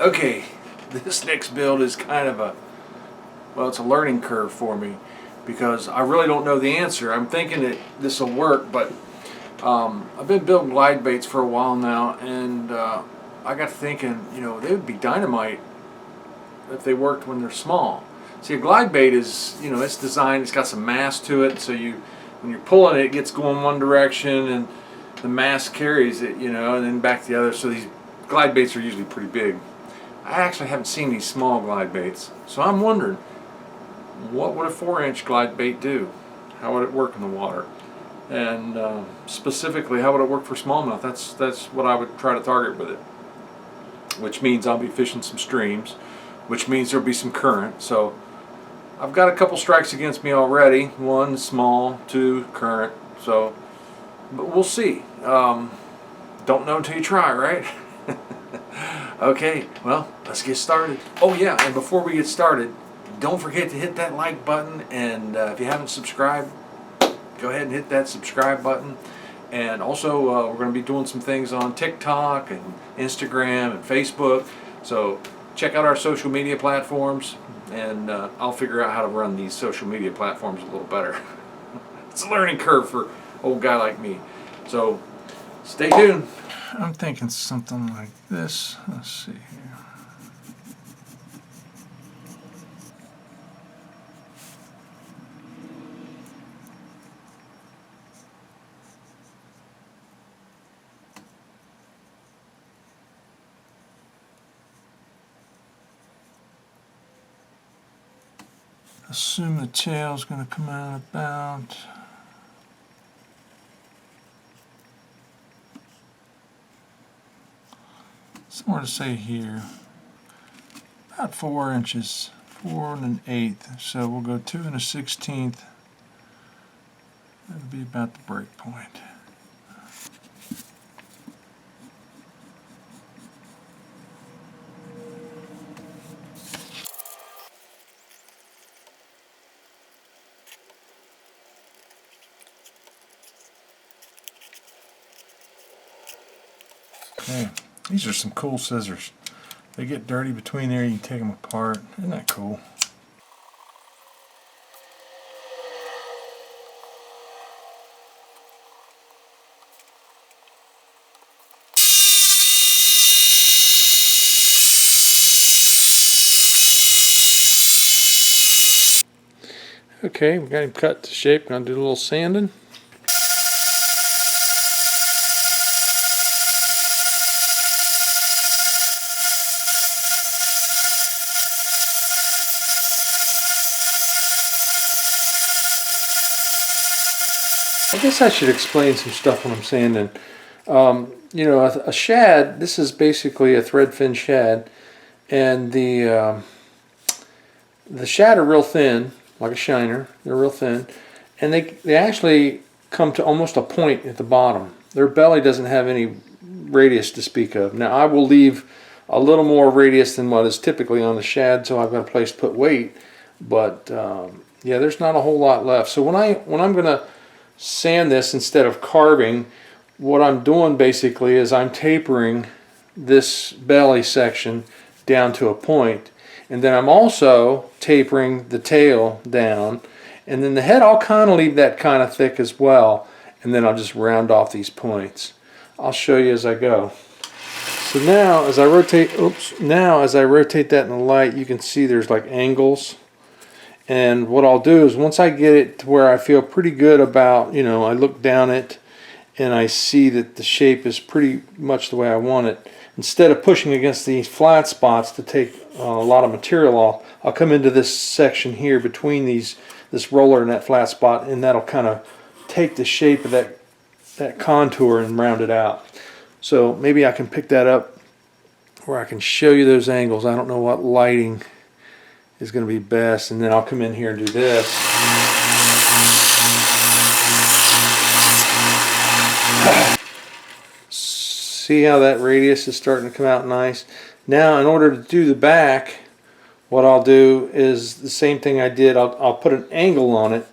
Okay, this next build is kind of it's a learning curve for me because I really don't know the answer. I'm thinking that this will work, but I've been building glide baits for a while now, and I got thinking, they would be dynamite if they worked when they're small. See, a glide bait is, it's designed, it's got some mass to it, so when you're pulling it, it gets going one direction, and the mass carries it, and then back the other. So these glide baits are usually pretty big. I actually haven't seen these small glide baits, so I'm wondering, what would a 4-inch glide bait do? How would it work in the water? And specifically, how would it work for smallmouth? That's what I would try to target with it, which means I'll be fishing some streams, which means there'll be some current. So I've got a couple strikes against me already. 1 small, 2 current. So, but we'll see. Don't know until you try, right? Okay, well, let's get started. Oh yeah, and before we get started, don't forget to hit that like button, and if you haven't subscribed, go ahead and hit that subscribe button. And also, we're going to be doing some things on TikTok and Instagram and Facebook. So check out our social media platforms, and I'll figure out how to run these social media platforms a little better. It's a learning curve for an old guy like me. So stay tuned. I'm thinking something like this. Let's see here. Assume the tail's going to come out about somewhere to say here, about 4 inches, 4 1/8. So we'll go 2 1/16. That'll be about the break point. Okay, these are some cool scissors. They get dirty between there, you can take them apart. Isn't that cool? Okay, we got him cut to shape. Gonna do a little sanding. I guess I should explain some stuff when I'm sanding. A shad, this is basically a thread fin shad, and the shad are real thin, like a shiner. They're real thin, and they actually come to almost a point at the bottom. Their belly doesn't have any radius to speak of. Now I will leave a little more radius than what is typically on the shad, so I've got a place to put weight. But yeah, there's not a whole lot left. So when I'm going to sand this instead of carving, what I'm doing basically is I'm tapering this belly section down to a point, and then I'm also tapering the tail down, and then the head I'll kind of leave that kind of thick as well, and then I'll just round off these points. I'll show you as I go. So now as I rotate that in the light, you can see there's like angles. And what I'll do is once I get it to where I feel pretty good about, I look down it and I see that the shape is pretty much the way I want it. Instead of pushing against these flat spots to take a lot of material off, I'll come into this section here between this roller and that flat spot, and that'll kind of take the shape of that contour and round it out. So maybe I can pick that up where I can show you those angles. I don't know what lighting is going to be best, and then I'll come in here and do this. See how that radius is starting to come out nice? Now in order to do the back, what I'll do is the same thing I did. I'll put an angle on it,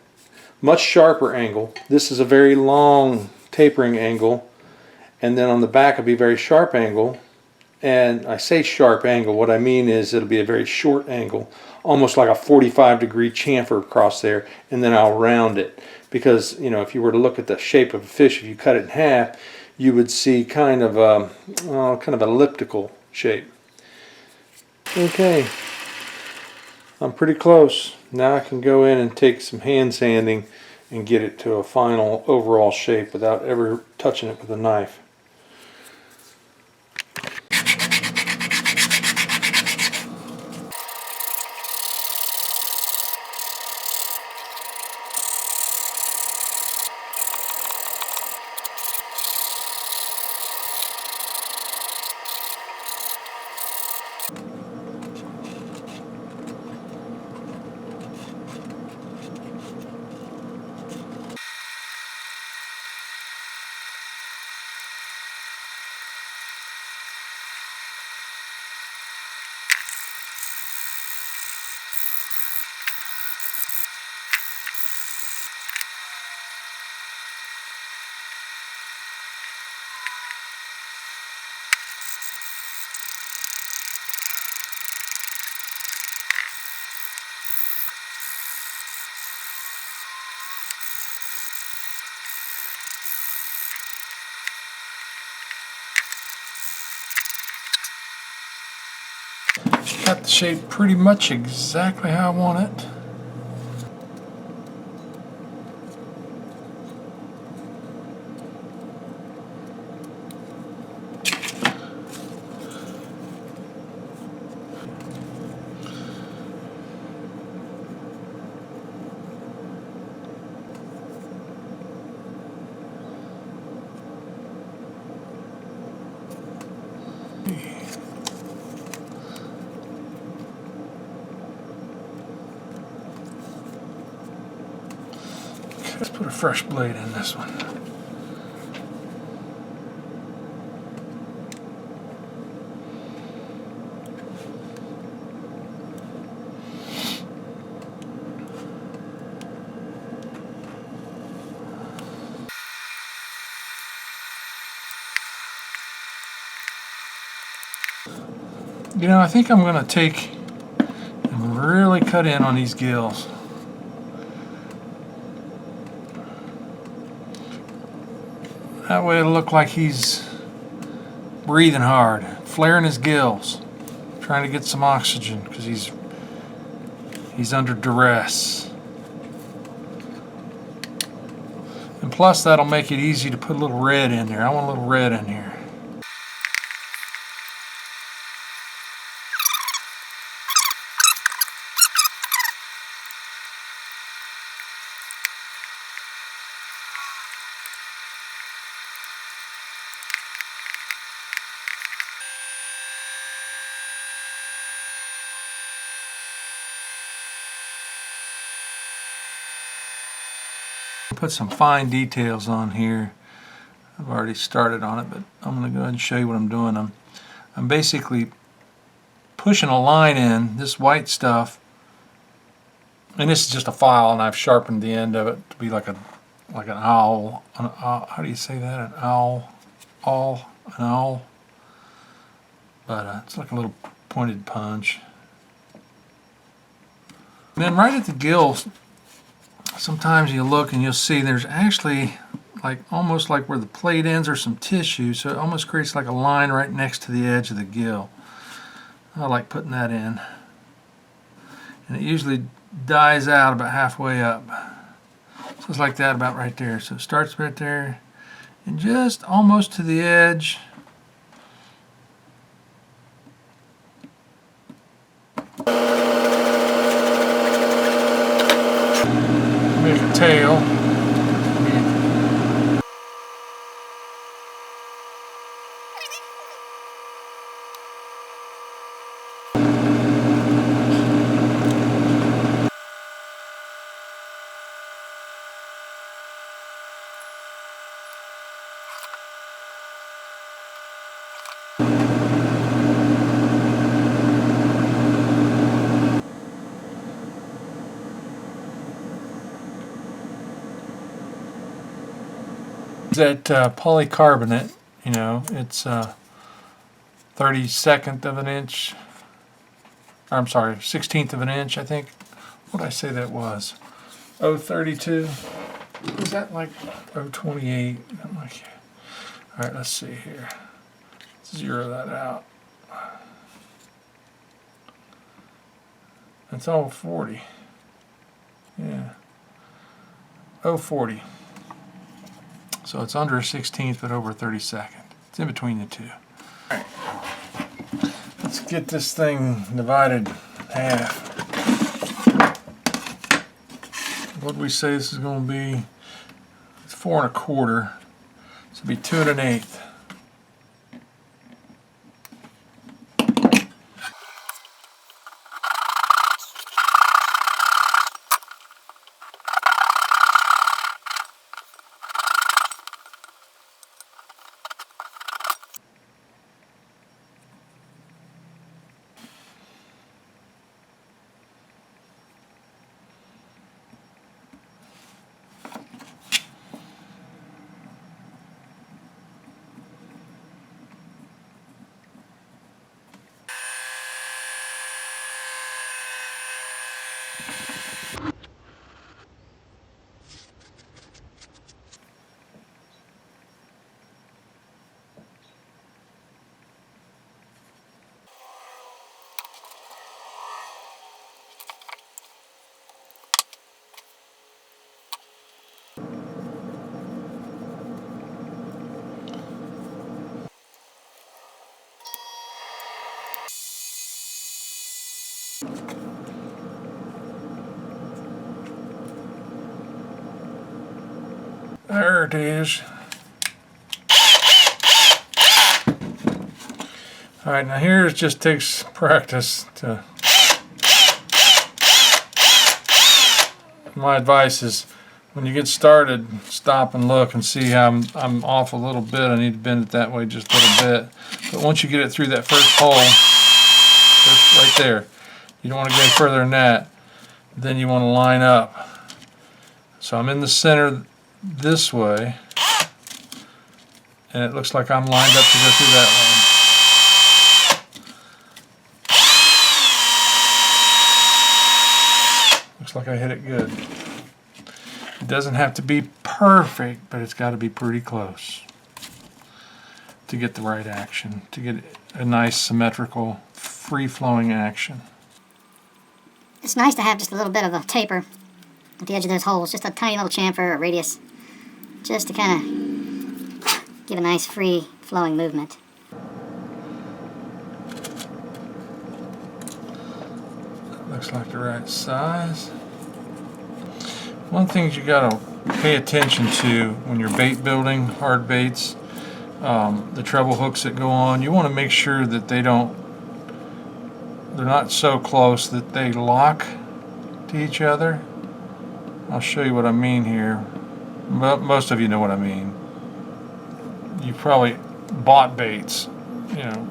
much sharper angle. This is a very long tapering angle, and then on the back it'll be a very sharp angle, And I say sharp angle, what I mean is it'll be a very short angle, almost like a 45-degree chamfer across there, and then I'll round it. Because, you know, if you were to look at the shape of a fish, if you cut it in half, you would see kind of an elliptical shape. Okay, I'm pretty close. Now I can go in and take some hand sanding and get it to a final overall shape without ever touching it with a knife. Got the shape pretty much exactly how I want it. Let's put a fresh blade in this one. You know, I think I'm going to take and really cut in on these gills. That way it'll look like he's breathing hard, flaring his gills, trying to get some oxygen because he's under duress. And plus that'll make it easy to put a little red in there. I want a little red in here. Put some fine details on here. I've already started on it, but I'm going to go ahead and show you what I'm doing. I'm basically pushing a line in, this white stuff, and this is just a file, and I've sharpened the end of it to be like an owl. How do you say that? An owl? An owl. But it's like a little pointed punch. And then right at the gills, sometimes you look and you'll see there's actually like almost like where the plate ends or some tissue, so it almost creates like a line right next to the edge of the gill. I like putting that in, and it usually dies out about halfway up, so it's like that about right there. So it starts right there and just almost to the edge. Make a tail. That polycarbonate, you know, it's 32nd of an inch. I'm sorry, 16th of an inch, I think. What did I say that was? 032? Was that like 028? I'm like, all right, let's see here. Zero that out. That's all 40. Yeah. 040. So it's under a 16th, but over a 32nd. It's in between the two. All right. Let's get this thing divided in half. What do we say this is going to be? It's 4 1/4. So it'll be 2 1/8. There it is. Alright, now here it just takes practice to... My advice is, when you get started, stop and look and see how I'm off a little bit. I need to bend it that way just a little bit. But once you get it through that first hole, right there, you don't want to go any further than that. Then you want to line up. So I'm in the center this way, and it looks like I'm lined up to go through that way. Looks like I hit it good. It doesn't have to be perfect, but it's got to be pretty close to get the right action, to get a nice symmetrical, free-flowing action. It's nice to have just a little bit of a taper at the edge of those holes, just a tiny little chamfer or radius, just to kind of give a nice free flowing movement. That looks like the right size. One thing you got to pay attention to when you're bait building, hard baits, the treble hooks that go on, you want to make sure that they're not so close that they lock to each other. I'll show you what I mean here. Most of you know what I mean. You probably bought baits, you know,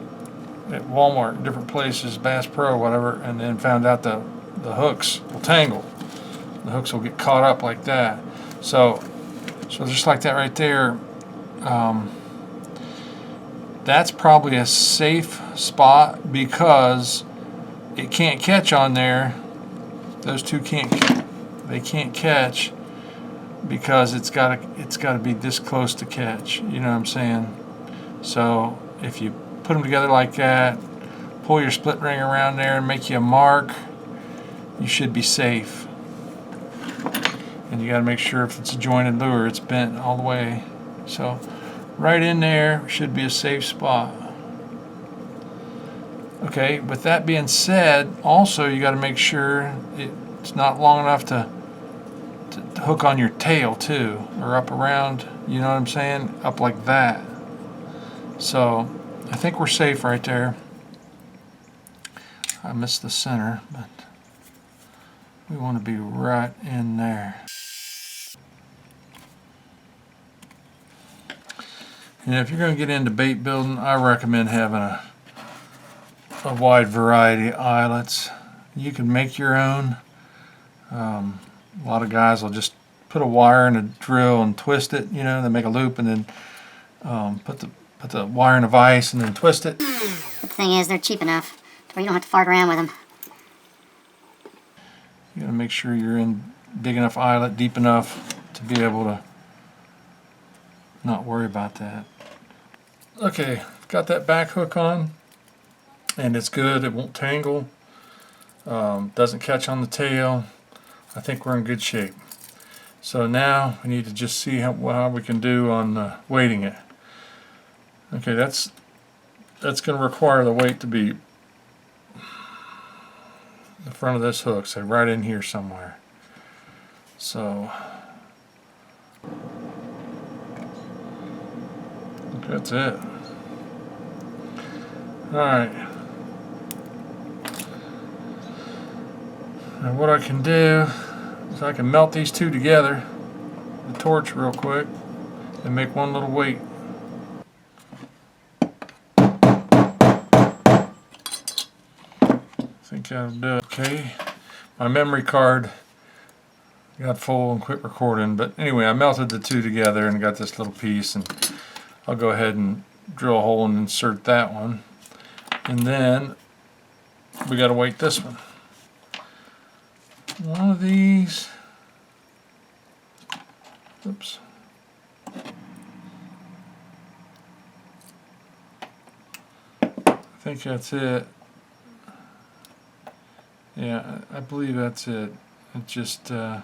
at Walmart, different places, Bass Pro, whatever, and then found out the hooks will tangle. The hooks will get caught up like that. So just like that right there, that's probably a safe spot because it can't catch on there. Those two can't catch because it's got to be this close to catch. You know what I'm saying? So if you put them together like that, pull your split ring around there and make you a mark, you should be safe. And you got to make sure if it's a jointed lure, it's bent all the way. So right in there should be a safe spot. Okay, with that being said, also you got to make sure it's not long enough to hook on your tail too, or up around, you know what I'm saying? Up like that. So I think we're safe right there. I missed the center, but we want to be right in there. And if you're going to get into bait building, I recommend having a wide variety of eyelets. You can make your own. A lot of guys will just put a wire in a drill and twist it, you know, they make a loop and then put the wire in a vise and then twist it. thing is, they're cheap enough to where you don't have to fart around with them. You gotta make sure you're in big enough eyelet, deep enough to be able to not worry about that. Okay, got that back hook on, and it's good. It won't tangle, doesn't catch on the tail. I think we're in good shape. So now we need to just see how we can do on weighting it. Okay, that's going to require the weight to be the front of this hook, so right in here somewhere. So that's it. Alright. Now what I can do is I can melt these two together with the torch real quick and make one little weight. I think that'll do it. Okay. My memory card got full and quit recording, but anyway, I melted the two together and got this little piece, and I'll go ahead and drill a hole and insert that one. And then we got to weight this one. One of these, oops. I think that's it. Yeah, I believe that's it. It just, yep.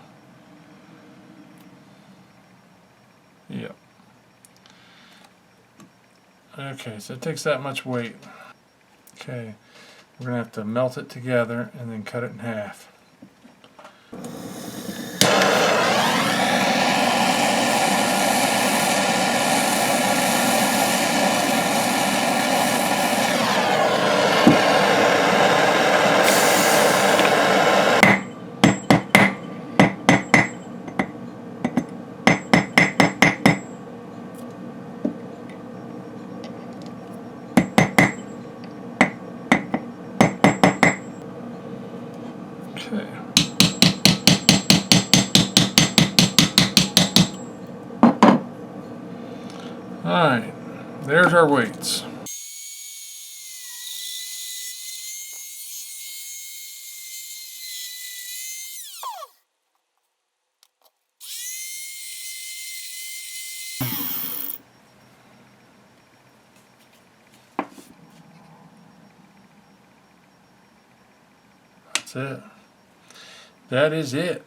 Okay, so it takes that much weight. Okay, we're going to have to melt it together and then cut it in half. Okay. Alright, there's our weights. That's it. That is it.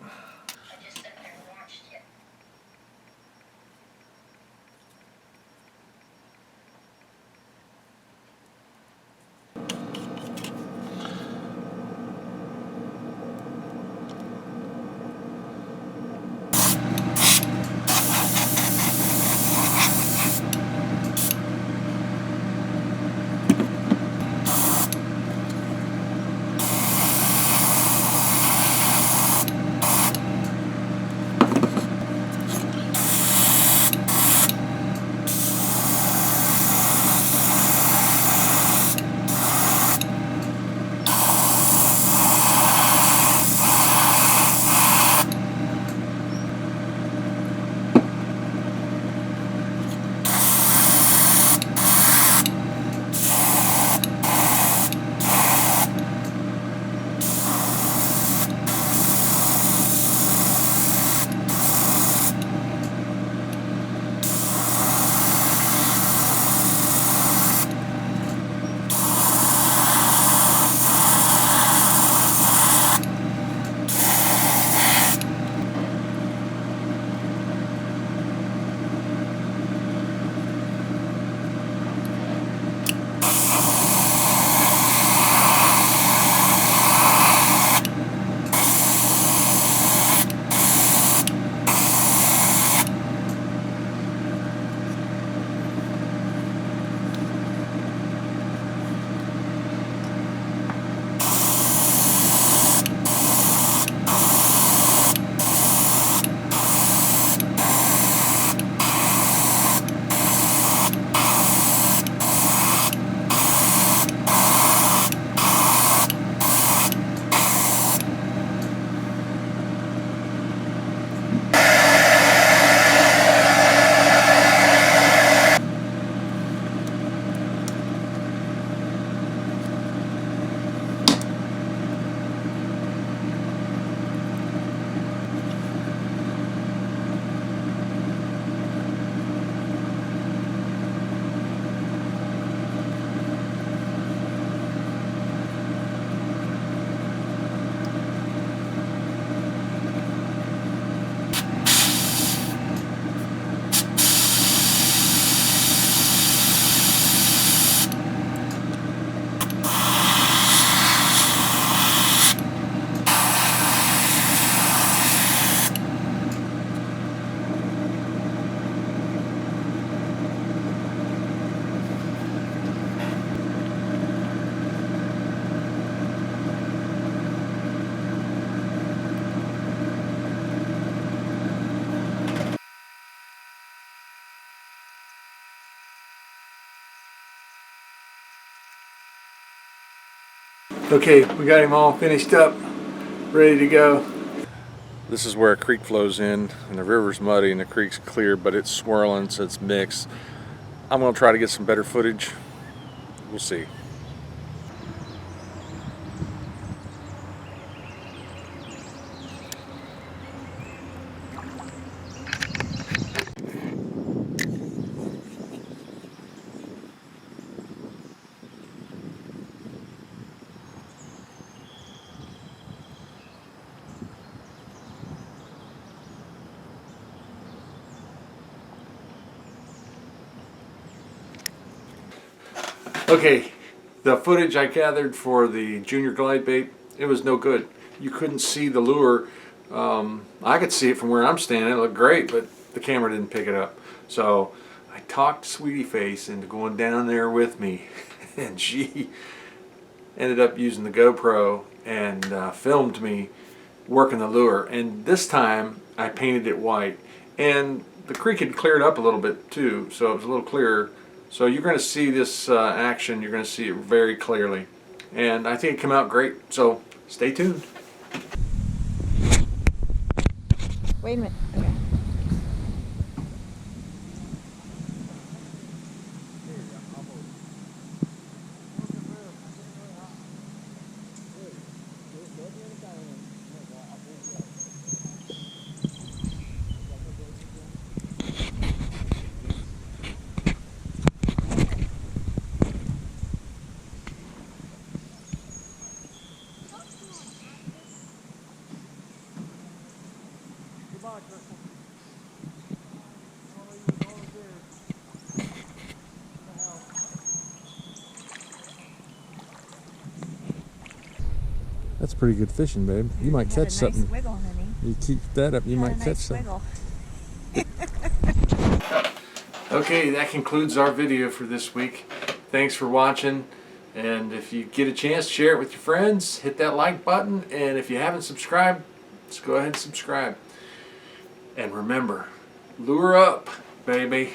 Okay, we got him all finished up, ready to go. This is where a creek flows in, and the river's muddy and the creek's clear, but it's swirling, so it's mixed. I'm gonna try to get some better footage. We'll see. Okay, the footage I gathered for the junior glide bait, it was no good. You couldn't see the lure. I could see it from where I'm standing. It looked great, but the camera didn't pick it up. So I talked Sweetie Face into going down there with me, and she ended up using the GoPro and filmed me working the lure. And this time I painted it white, and the creek had cleared up a little bit too, so it was a little clearer. So you're going to see this action, you're going to see it very clearly. And I think it came out great, so stay tuned. Wait a minute. Okay. That's pretty good fishing, babe. You might catch something. Wiggle, honey. You keep that up, you might catch something. Okay, that concludes our video for this week. Thanks for watching. And if you get a chance, share it with your friends. Hit that like button. And if you haven't subscribed, just go ahead and subscribe. And remember, lure up, baby.